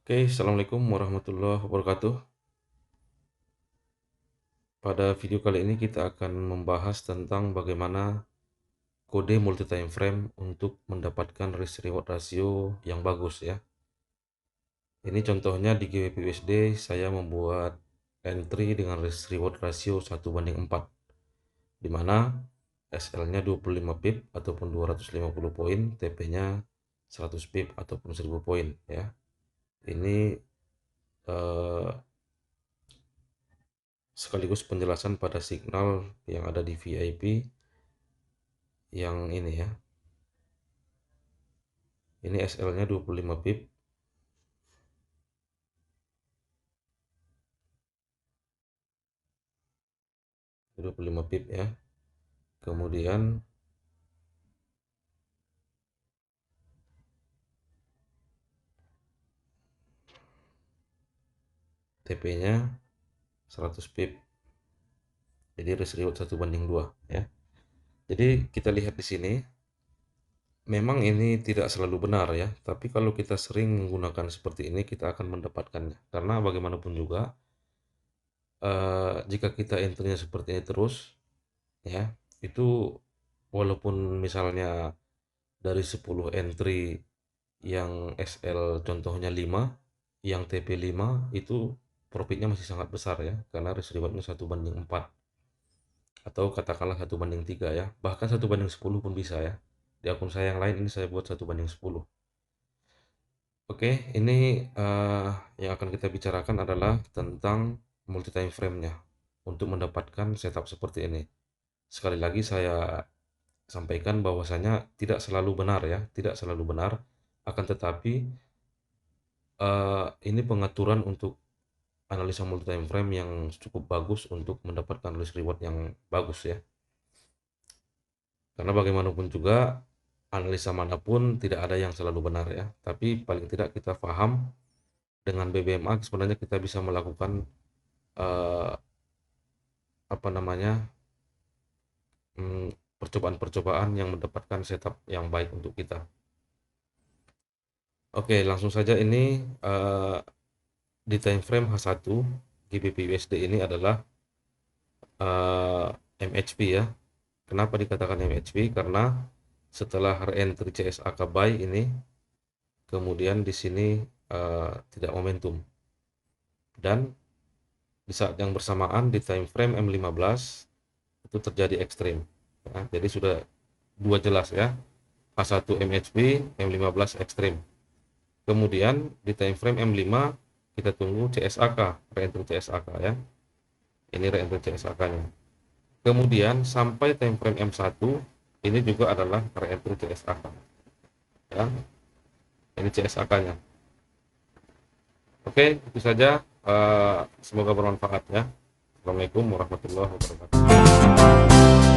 Oke, assalamualaikum warahmatullahi wabarakatuh. Pada video kali ini kita akan membahas tentang bagaimana kode multi time frame untuk mendapatkan risk reward ratio yang bagus ya. Ini contohnya di GWP USD saya membuat entry dengan risk reward ratio 1:4, di mana SL-nya 25 pip ataupun 250 poin, TP-nya 100 pip ataupun 1000 poin ya. Ini eh, sekaligus penjelasan pada signal yang ada di VIP yang ini ya. Ini SL-nya 25 pip. 25 pip ya. Kemudian TP-nya 100 pip. Jadi risk reward 1:2 ya. Jadi kita lihat di sini, memang ini tidak selalu benar ya, tapi kalau kita sering menggunakan seperti ini kita akan mendapatkannya. Karena bagaimanapun juga jika kita entry-nya seperti ini terus ya, itu walaupun misalnya dari 10 entry yang SL contohnya 5, yang TP 5, itu profitnya masih sangat besar ya, karena risk rewardnya 1:4 atau katakanlah 1:3 ya, bahkan 1:10 pun bisa ya. Di akun saya yang lain ini saya buat 1:10. Oke, ini yang akan kita bicarakan adalah tentang multi time frame-nya untuk mendapatkan setup seperti ini. Sekali lagi saya sampaikan bahwasanya tidak selalu benar ya, tidak selalu benar, akan tetapi ini pengaturan untuk analisa multi time frame yang cukup bagus untuk mendapatkan risk reward yang bagus ya. Karena bagaimanapun juga analisa manapun tidak ada yang selalu benar ya. Tapi paling tidak kita paham dengan BBMA sebenarnya kita bisa melakukan eh, apa namanya percobaan-percobaan yang mendapatkan setup yang baik untuk kita. Oke, langsung saja ini di time frame H1 GBP USD ini adalah eh, MHP ya. Kenapa dikatakan MHP? Karena setelah re-entry CSAK buy ini, kemudian di sini tidak momentum. Dan di saat yang bersamaan di time frame M15 itu terjadi ekstrim. Ya, jadi sudah dua jelas ya. H1 MHP, M15 ekstrim. Kemudian di time frame M5 kita tunggu CSAK, re-entry CSAK ya. Ini re-entry CSAK-nya. Kemudian sampai time frame M1 ini juga adalah re-entry CSAK. Ya. Ini CSAK-nya. Oke, itu saja. Semoga bermanfaat ya. Assalamualaikum warahmatullahi wabarakatuh.